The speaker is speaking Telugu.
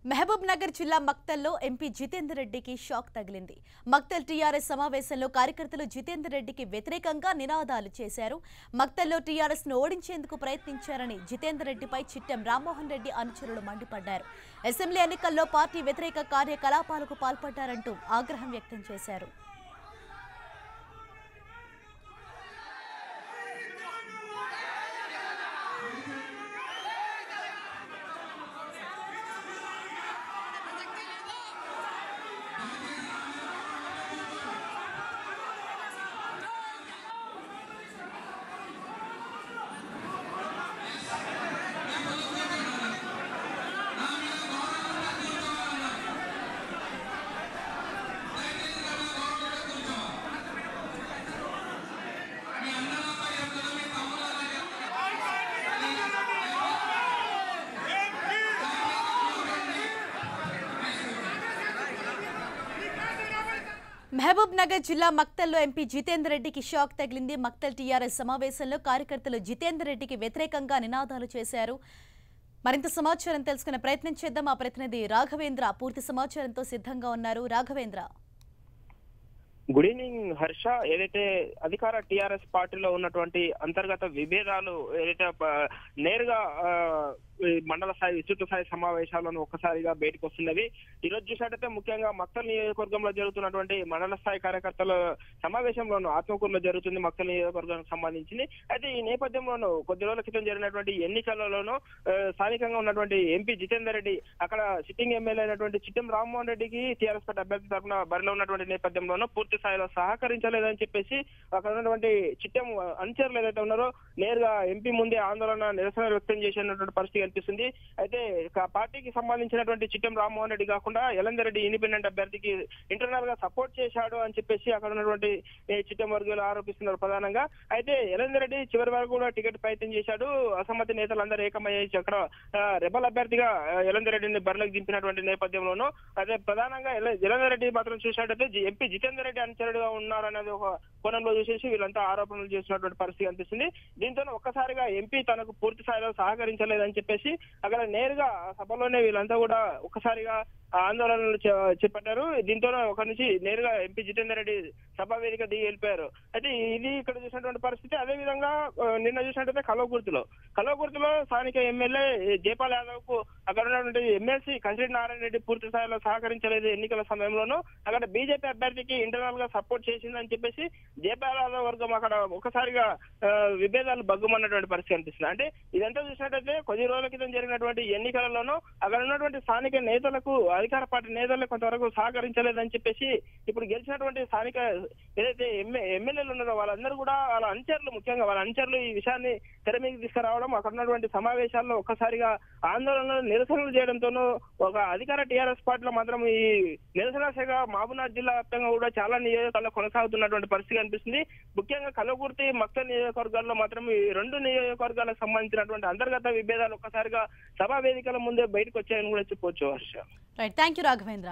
మహబూబ్ నగర్ జిల్లా మక్తల్లో ఎంపీ జితేందర్ రెడ్డికి షాక్ తగిలింది. మక్తల్ టీఆర్ఎస్ సమావేశంలో కార్యకర్తలు జితేందర్ రెడ్డికి వ్యతిరేకంగా నినాదాలు చేశారు. మక్తల్లో టీఆర్ఎస్ ను ఓడించేందుకు ప్రయత్నించారని జితేందర్ రెడ్డిపై చిట్టెం రామ్మోహన్ రెడ్డి అనుచరులు మండిపడ్డారు. అసెంబ్లీ ఎన్నికల్లో పార్టీ వ్యతిరేక కార్యకలాపాలకు పాల్పడ్డారంటూ ఆగ్రహం వ్యక్తం చేశారు. మహబూబ్ నగర్ జిల్లా మక్తల్లో ఎంపీ జితేందర్ రెడ్డికి షాక్ తగిలింది. మక్తల్ టీఆర్ఎస్ సమావేశంలో కార్యకర్తలు జితేందర్ రెడ్డికి వ్యతిరేకంగా నినాదాలు చేశారు. మరింత సమాచారం తెలుసుకునే ప్రయత్నం చేద్దాం. మా ప్రతినిధి రాఘవేంద్ర పూర్తి సమాచారంతో సిద్ధంగా ఉన్నారు. Raghavendra, good evening Harsha. ఏదైతే అధికార టిఆర్ఎస్ పార్టీలో ఉన్నటువంటి అంతర్గత విభేదాలు ఏదైతే నేరుగా మండల స్థాయి విస్తృత స్థాయి సమావేశాలను ఒక్కసారిగా బయటకు వస్తున్నవి. ఈ రోజు చూసినట్టయితే ముఖ్యంగా మక్తల్ నియోజకవర్గంలో జరుగుతున్నటువంటి మండల స్థాయి కార్యకర్తల సమావేశంలోనూ ఆత్మకూరులో జరుగుతుంది మక్తల్ నియోజకవర్గానికి సంబంధించింది. అయితే ఈ నేపథ్యంలోనూ కొద్ది రోజుల క్రితం జరిగినటువంటి ఎన్నికలలోనూ స్థానికంగా ఉన్నటువంటి ఎంపీ జితేందర్ రెడ్డి అక్కడ సిట్టింగ్ ఎమ్మెల్యే అయినటువంటి చిట్టెం రామ్మోహన్ రెడ్డికి టీఆర్ఎస్ పార్టీ అభ్యర్థి తరఫున బరిలో ఉన్నటువంటి నేపథ్యంలోనూ పూర్తి స్థాయిలో సహకరించలేదని చెప్పేసి అక్కడ ఉన్నటువంటి చిట్టెం అనుచరులు ఏదైతే ఉన్నారో నేరుగా ఎంపీ ముందే ఆందోళన నిరసన వ్యక్తం చేసినటువంటి పరిస్థితి కనిపిస్తుంది. అయితే పార్టీకి సంబంధించినటువంటి చిట్టెం రామ్మోహన్ రెడ్డి కాకుండా ఎలందర్ రెడ్డి ఇండిపెండెంట్ అభ్యర్థికి ఇంటర్నల్ గా సపోర్ట్ చేశాడు అని చెప్పేసి అక్కడ ఉన్నటువంటి చిట్టెం వర్గాలు ఆరోపిస్తున్నారు ప్రధానంగా. అయితే ఎలందర్ రెడ్డి చివరి వరకు కూడా టికెట్ ప్రయత్నం చేశాడు. అసమ్మతి నేతలందరూ ఏకమయ్యేసి అక్కడ రెబల్ అభ్యర్థిగా ఎలందర్ రెడ్డిని బరిలోకి దింపినటువంటి నేపథ్యంలోనూ అదే ప్రధానంగా ఎలందర్ రెడ్డి మాత్రం చూసినట్టయితే ఎంపీ జితేందర్ రెడ్డి అనుచరుడుగా ఉన్నారనేది ఒక కోణంలో చూసేసి వీళ్ళంతా ఆరోపణలు చేస్తున్నటువంటి పరిస్థితి కనిపిస్తుంది. దీంతో ఒక్కసారిగా ఎంపీ తనకు పూర్తి స్థాయిలో సహకరించలేదని చెప్పేసి అక్కడ నేరుగా సభలోనే వీళ్ళంతా కూడా ఒక్కసారిగా ఆందోళనలు చేపట్టారు. దీంతో ఒక నుంచి నేరుగా ఎంపీ జితేందర్ రెడ్డి సభా వేదిక దిగి వెళ్ళిపోయారు. అయితే ఇది ఇక్కడ చూసినటువంటి పరిస్థితి. అదే విధంగా నిన్న చూసినట్టయితే కల్వకుర్తిలో స్థానిక ఎమ్మెల్యే జైపాల్ యాదవ్ కు అక్కడ ఉన్నటువంటి ఎమ్మెల్సీ కంచిరెడ్డి నారాయణ రెడ్డి పూర్తి స్థాయిలో సహకరించలేదు. ఎన్నికల సమయంలోనూ అక్కడ బీజేపీ అభ్యర్థికి ఇంటర్నల్ గా సపోర్ట్ చేసిందని చెప్పేసి జైపాల్ యాదవ్ వర్గం అక్కడ ఒకసారిగా విభేదాలు బగ్గుమన్నటువంటి పరిస్థితి కనిపిస్తుంది. అంటే ఇదంతా చూసినట్టయితే కొద్ది రోజుల క్రితం జరిగినటువంటి ఎన్నికలలోనూ అక్కడ ఉన్నటువంటి స్థానిక నేతలకు అధికార పార్టీ నేతలకు కొంతవరకు సహకరించలేదని చెప్పేసి ఇప్పుడు గెలిచినటువంటి స్థానిక ఏదైతే ఎమ్మెల్యేలు ఉన్నారో వాళ్ళందరూ కూడా వాళ్ళ అనుచరులు ముఖ్యంగా వాళ్ళ అనుచరులు ఈ విషయాన్ని తెర మీదకి తీసుకురావడం అక్కడ ఉన్నటువంటి సమావేశాల్లో ఒక్కసారిగా ఆందోళనలు నిరసనలు చేయడంతోనూ ఒక అధికార టీఆర్ఎస్ పార్టీలో మాత్రం ఈ నిరసన శాఖ మహబూబ్నగర్ జిల్లా వ్యాప్తంగా కూడా చాలా నియోజకవర్గాల్లో కొనసాగుతున్నటువంటి పరిస్థితి కనిపిస్తుంది. ముఖ్యంగా కల్వకుర్తి మక్తల్ నియోజకవర్గాల్లో మాత్రం ఈ రెండు నియోజకవర్గాలకు సంబంధించినటువంటి అంతర్గత విభేదాలు ఒక్కసారిగా సభా వేదికల ముందే బయటకు వచ్చాయని కూడా చెప్పవచ్చు Harsha. Right, thank you Raghavendra.